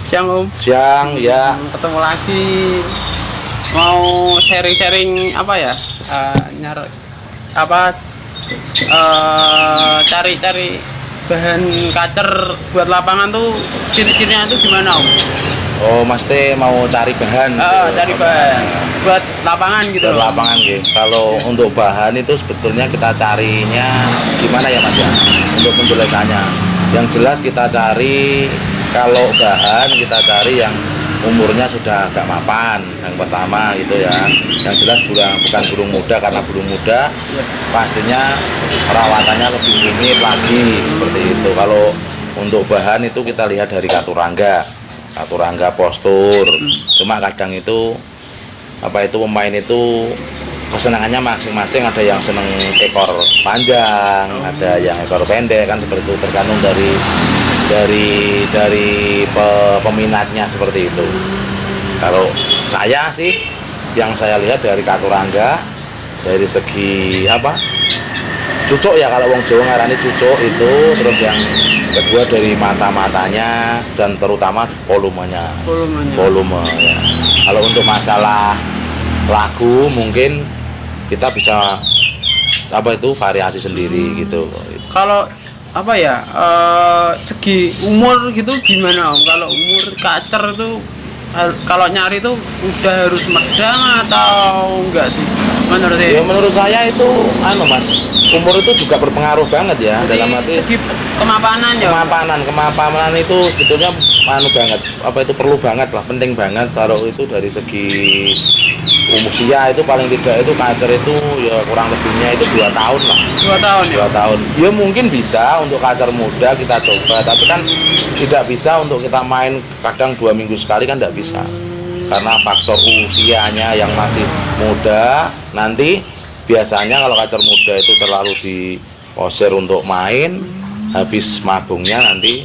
Siang Om. Siang ya. Ketemu lagi. Mau sharing-sharing apa ya? Cari-cari bahan kacer buat lapangan tuh ciri-cirinya tuh gimana Om? Oh, Mas Teh mau cari bahan. Cari bahan buat lapangan gitu. Buat lapangan gitu. Kalau untuk bahan itu sebetulnya kita carinya gimana ya Mas ya? Untuk penjelasannya. Yang jelas kita cari kalau bahan kita cari yang umurnya sudah agak mapan yang pertama gitu ya. Yang jelas bukan burung muda, karena burung muda pastinya perawatannya lebih rumit lagi seperti itu. Kalau untuk bahan itu kita lihat dari katurangga postur. Cuma kadang itu pemain itu kesenangannya masing-masing, ada yang seneng ekor panjang, ada yang ekor pendek kan, seperti itu tergantung dari peminatnya seperti itu. Kalau saya sih yang saya lihat dari katurangga, dari segi cucuk ya, kalau wong Jawa ngarani cucuk itu, terus yang kedua dari matanya dan terutama volumenya. Volume ya. Kalau untuk masalah lagu mungkin kita bisa variasi sendiri gitu. Kalau segi umur gitu gimana Om? Kalau umur kacer itu kalau nyari itu udah harus medang atau enggak sih? Menurut saya itu Mas, umur itu juga berpengaruh banget ya. Jadi, dalam arti segi kemapanan ya. Kemapanan itu sebetulnya banget. Perlu banget lah, penting banget. Kalau itu dari segi usia itu paling tidak itu kacer itu ya kurang lebihnya itu 2 tahun lah. 2 tahun. Ya mungkin bisa untuk kacer muda kita coba, tapi kan tidak bisa untuk kita main kadang 2 minggu sekali kan tidak bisa. Karena faktor usianya yang masih muda, nanti biasanya kalau kacer muda itu terlalu diposir untuk main, habis mabungnya nanti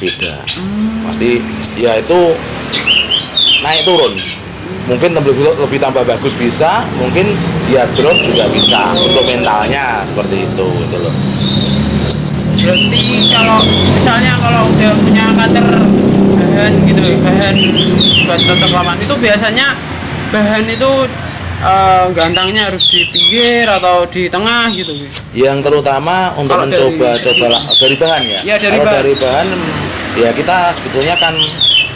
beda. Pasti ya itu naik turun. Mungkin lebih tambah bagus bisa, mungkin dia drop juga bisa untuk mentalnya seperti itu gitu loh. Berarti kalau misalnya udah punya kacer bahan gitu, bahan buat cocok lapangan itu biasanya bahan itu gantangnya harus di pinggir atau di tengah gitu. Yang terutama untuk mencoba dari bahan ya. Ya dari bahan ya kita sebetulnya kan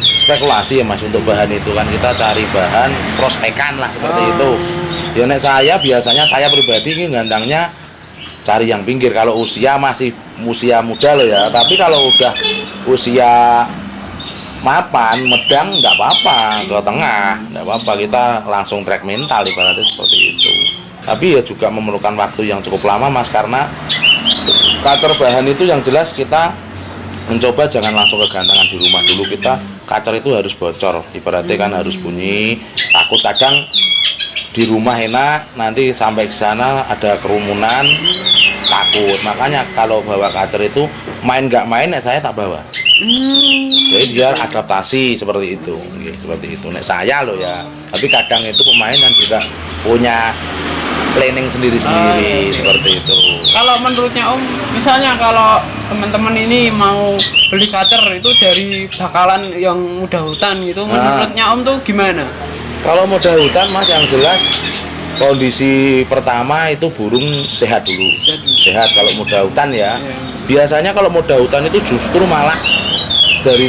spekulasi ya Mas, untuk bahan itu kan kita cari bahan prospekan lah seperti itu. Ya saya pribadi ini gantangnya cari yang pinggir kalau masih usia muda loh ya. Tapi kalau udah usia mapan, medang nggak apa-apa, ke tengah nggak apa-apa, kita langsung track mental ibaratnya seperti itu. Tapi ya juga memerlukan waktu yang cukup lama Mas, karena kacer bahan itu yang jelas kita mencoba jangan langsung ke gantangan di rumah dulu. Kita kacer itu harus bocor, ibaratnya kan harus bunyi, takut kadang di rumah enak, nanti sampai ke sana ada kerumunan, takut. Makanya kalau bawa kacer itu main nggak main saya tak bawa. Jadi dia adaptasi seperti itu. Saya loh ya. Tapi kadang itu pemain kan juga punya planning sendiri-sendiri seperti itu. Kalau menurutnya Om, misalnya kalau teman-teman ini mau beli kacer itu dari bakalan yang muda hutan gitu, menurutnya Om tuh gimana? Kalau muda hutan Mas, yang jelas kondisi pertama itu burung sehat dulu. Sehat kalau muda hutan ya. Biasanya kalau muda hutan itu justru malah dari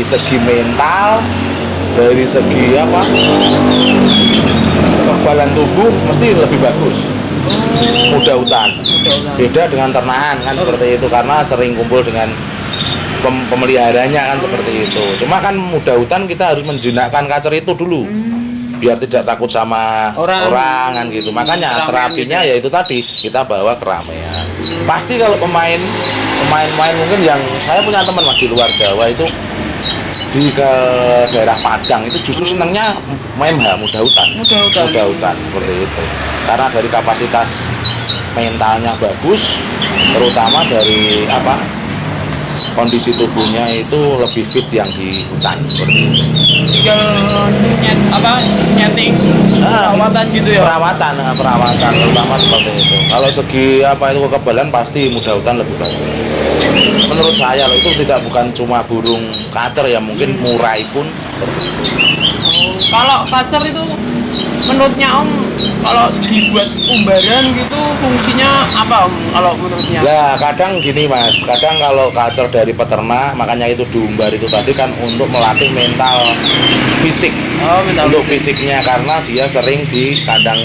segi mental, dari segi kekebalan tubuh mesti lebih bagus muda hutan. Beda dengan ternakan kan seperti itu, karena sering kumpul dengan pemeliharanya kan seperti itu. Cuma kan muda hutan kita harus menjinakkan kacer itu dulu biar tidak takut sama orang kan gitu. Makanya terapinya ya itu tadi, kita bawa keramaian. Pasti kalau pemain mungkin yang saya punya teman di luar Jawa itu ke daerah Padang itu justru senangnya main muda hutan seperti itu, karena dari kapasitas mentalnya bagus, terutama dari kondisi tubuhnya itu lebih fit yang di hutan seperti itu. Tinggal nyeting perawatan gitu ya. Perawatan terutama seperti itu. Kalau segi itu kekebalan pasti muda hutan lebih bagus. Menurut saya loh, itu bukan cuma burung kacer ya, mungkin murai pun seperti itu. Kalau kacer itu menurutnya Om, kalau dibuat umbaran gitu fungsinya apa Om kalau menurutnya? Ya kadang gini Mas, kadang kalau kacer dari peternak, makanya itu diumbar itu tadi kan untuk melatih mental fisik. Untuk fisiknya, karena dia sering di kandang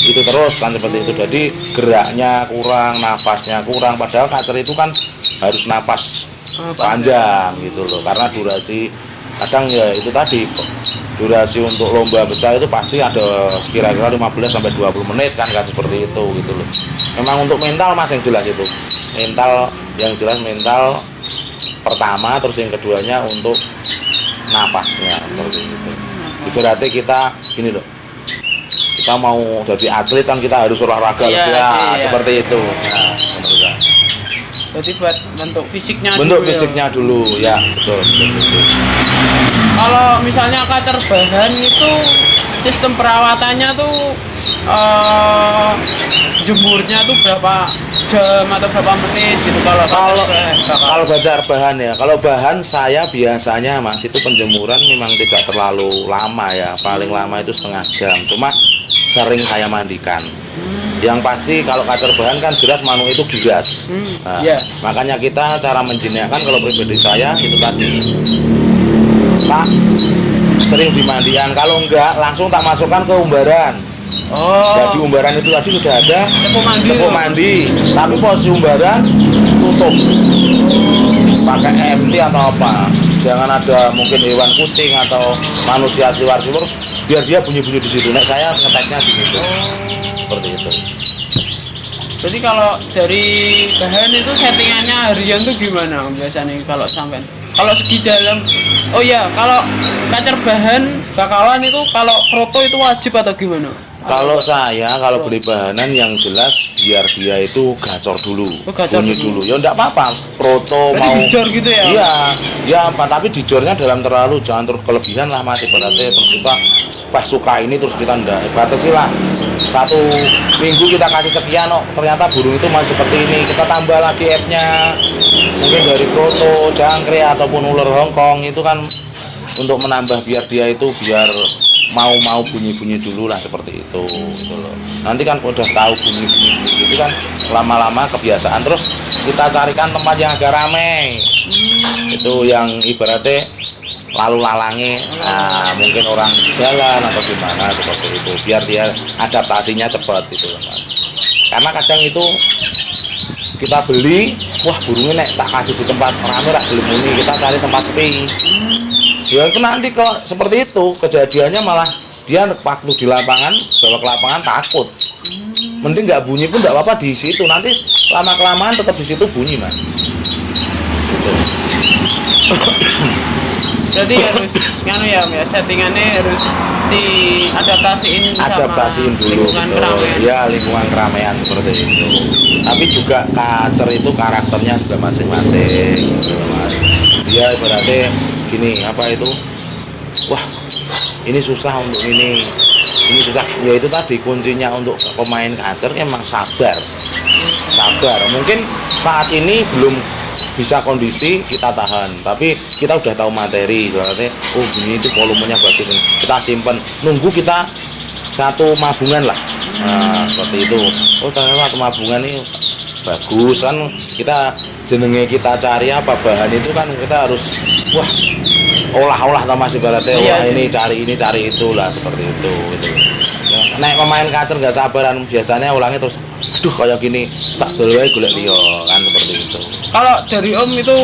itu terus kan seperti itu, jadi geraknya kurang, nafasnya kurang, padahal kacer itu kan harus napas panjang gitu loh, karena durasi kadang ya itu tadi, durasi untuk lomba besar itu pasti ada kira-kira 15-20 menit kan seperti itu gitu loh. Memang untuk mental Mas yang jelas itu, mental yang jelas, mental pertama, terus yang keduanya untuk napasnya seperti itu. Berarti kita gini loh, kita mau jadi atlet kan kita harus olahraga seperti itu. Nah, jadi buat bentuk fisiknya dulu ya, betul. Kalau misalnya kacer bahan itu sistem perawatannya tuh jemurnya tuh berapa jam atau berapa menit gitu kalau bajar bahan ya. Kalau bahan saya biasanya Mas itu penjemuran memang tidak terlalu lama ya, paling lama itu setengah jam, cuma sering saya mandikan. Yang pasti kalau kacer bahan kan jelas manuk itu gigas. Makanya kita cara menjinakkan, kalau pribadi saya itu tadi tak sering dimandikan, kalau enggak langsung tak masukkan ke umbaran. Jadi umbaran itu tadi sudah ada cepu mandi, tapi posisi umbaran tutup pakai MT atau apa, jangan ada mungkin hewan kucing atau manusia liar timur, biar dia bunyi-bunyi di situ. Nek saya ngetesnya begitu, seperti itu. Jadi kalau dari bahan itu settingannya harian tuh gimana Om biasanya kalau segi dalam? Kalau kacer bahan bakalan itu kalau kroto itu wajib atau gimana? Kalau saya beli bahanan yang jelas biar dia itu gacor dulu, bunyi dulu. Ya enggak apa-apa, proto mau dijor gitu ya? Iya, tapi dijornya dalam jangan terus kelebihan lah Mas. Berarti terus kita pas suka ini terus kita enggak batasi lah. 1 minggu kita kasih sekian, ternyata burung itu masih seperti ini, kita tambah lagi app-nya. Mungkin dari proto, jangkrik ataupun ular Hongkong itu kan untuk menambah biar dia itu mau bunyi-bunyi dulu lah seperti itu gitu loh. Nanti kan udah tahu bunyi-bunyi gitu kan lama-lama kebiasaan, terus kita carikan tempat yang agak ramai. Itu yang ibaratnya lalu lalangi, mungkin orang jalan atau gimana seperti itu, biar dia adaptasinya cepat gitu loh Mas. Karena kadang itu kita beli, wah burungnya tak kasih di tempat ramai lah, belum bunyi, kita cari tempat sepi. Ya itu nanti kok seperti itu kejadiannya, malah dia waktu di lapangan, bawa ke lapangan takut. Mending nggak bunyi pun nggak apa-apa di situ, nanti lama kelamaan tetap di situ bunyi Mas. Gitu. Jadi harus settingannya harus diadaptasiin dulu lingkungan keramaian. Ya, lingkungan keramaian seperti itu. Tapi juga kacer itu karakternya juga masing-masing. Dia berarti gini, wah ini susah untuk ini susah, ya itu tadi kuncinya untuk pemain kacer emang sabar. Mungkin saat ini belum bisa kondisi kita tahan, tapi kita udah tahu materi, berarti ini itu volumenya bagus, kita simpen, nunggu kita satu mabungan lah. Seperti itu. Ternyata mabungan ini bagus kan, kita jenenge kita cari apa bahan itu kan kita harus olah Mas ibaratnya, ini cari itu lah, seperti itu gitu. Naik pemain kacer nggak sabaran biasanya ulangnya terus kayak gini tak dulu golek liyo kan, seperti itu. Kalau dari Om itu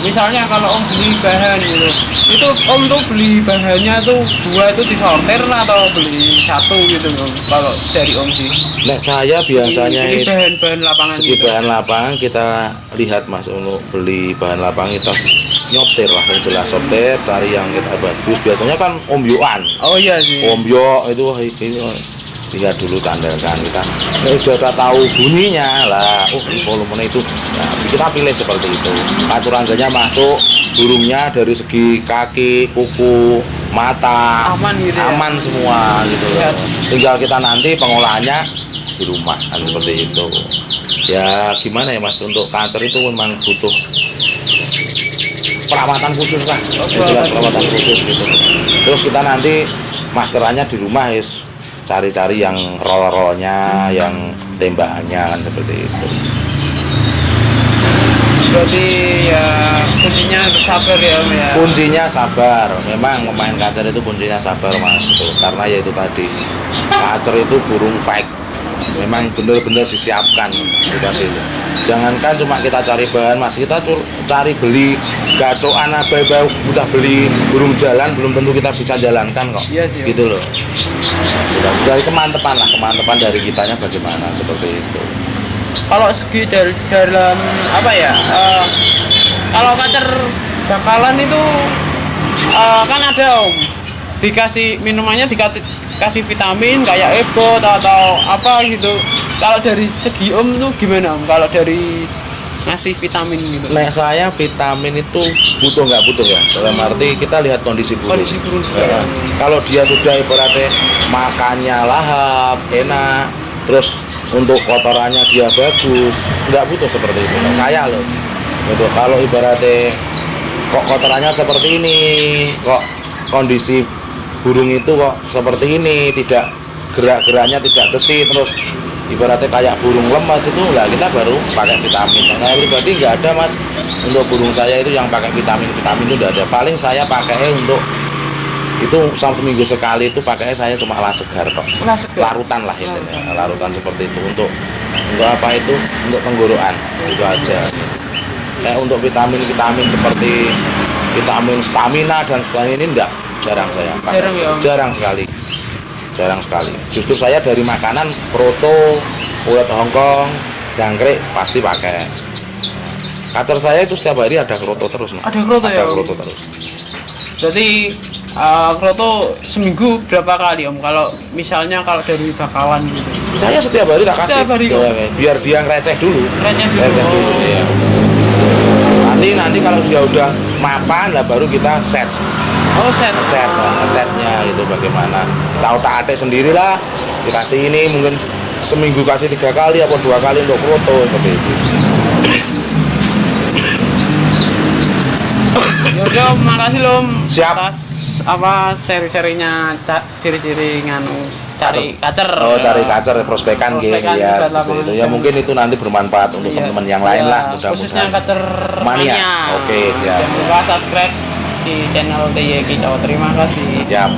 misalnya kalau Om beli bahan gitu, itu Om tuh beli bahannya tuh 2 itu disortir lah atau beli 1 gitu Om? Kalau dari Om sih. Saya biasanya ini bahan-bahan lapangan. Bahan lapangan kita lihat Mas, untuk beli bahan lapangan kita nyoptir lah, yang jelas sortir, cari yang kita bagus. Biasanya kan Om Yoan. Oh iya sih. Om Yo itu lihat dulu, candelkan kita. Udah tahu bunyinya lah, oh volume itu, nah, kita pilih seperti itu. Aturangganya masuk, burungnya dari segi kaki, kuku, mata Aman gitu ya? aman semua gitu loh. Ya. Tinggal kita nanti pengolahannya di rumah kan seperti itu. Ya gimana ya Mas, untuk kacer itu memang butuh perawatan khusus lah, jelas perawatan khusus gitu. Terus kita nanti masterannya di rumah cari-cari yang roll-rollnya, yang tembakannya kan seperti itu. Berarti ya kuncinya harus sabar ya Om ya. Kuncinya sabar, memang memain kacer itu kuncinya sabar Mas itu. Karena ya itu tadi, kacer itu burung fake, memang benar-benar disiapkan itu tadi. Jangankan cuma kita cari bahan Mas, kita cari beli gacoan apa udah beli burung jalan belum tentu kita bisa jalankan kok. Iya sih, Om. Gitu loh. Dari kemantepan lah, kemantepan dari kitanya bagaimana seperti itu. Kalau segi dalam apa ya, kalau kacer bakalan itu kan ada Om, dikasih minumannya, dikasih vitamin kayak Ebo atau apa gitu. Kalau dari segi Om tuh gimana Om, kalau dari ngasih vitamin gitu? Nek saya vitamin itu butuh nggak butuh ya, dalam arti kita lihat kondisi burung. Kondisi burung. Ya, kalau dia sudah ibaratnya makannya lahap, enak, terus untuk kotorannya dia bagus, nggak butuh seperti itu. Nah, saya loh, gitu. Kalau ibaratnya kok kotorannya seperti ini, kok kondisi burung itu kok seperti ini, tidak gerak-geraknya tidak gesit, terus ibaratnya kayak burung lemas itu, lah kita baru pakai vitamin. Nah, saya pribadi nggak ada Mas, untuk burung saya itu yang pakai vitamin itu nggak ada. Paling saya pakai untuk itu 1 minggu sekali itu pakainya saya cuma las segar kok, larutan lah intinya, larutan seperti itu untuk apa itu, untuk tenggorokan itu aja. Kayak untuk vitamin seperti vitamin stamina dan sebagainya ini enggak, jarang saya pakai. Jarang sekali. Justru saya dari makanan proto, ulat Hongkong, jangkrik pasti pakai. Kacer saya itu setiap hari ada kroto terus, Mas. Ada kroto ya, Om? Kroto terus. Jadi kroto seminggu berapa kali Om? Kalau misalnya kalau dari bakalan gitu? Saya setiap hari tak kasih. Setiap hari, biar dia ngereceh dulu. Receh dulu. Ya. Nanti kalau dia udah mapan lah baru kita set. Oh, Setnya gitu bagaimana. Tahu tak atik sendiri lah. Dikasih ini mungkin seminggu kasih 3 kali atau 2 kali untuk kroto seperti itu. Yaudah Om, makasih loh Om. Siap. Atas apa seri-serinya ciri-ciri nganu cari kacer. Oh, cari kacer prospekan gitu ya. Itu ya mungkin itu nanti bermanfaat untuk teman-teman yang lain lah, khususnya mudah-mudahan. kacer Mania. Oke, siap. Jangan lupa subscribe di channel TYK Jawa. Terima kasih. Siap.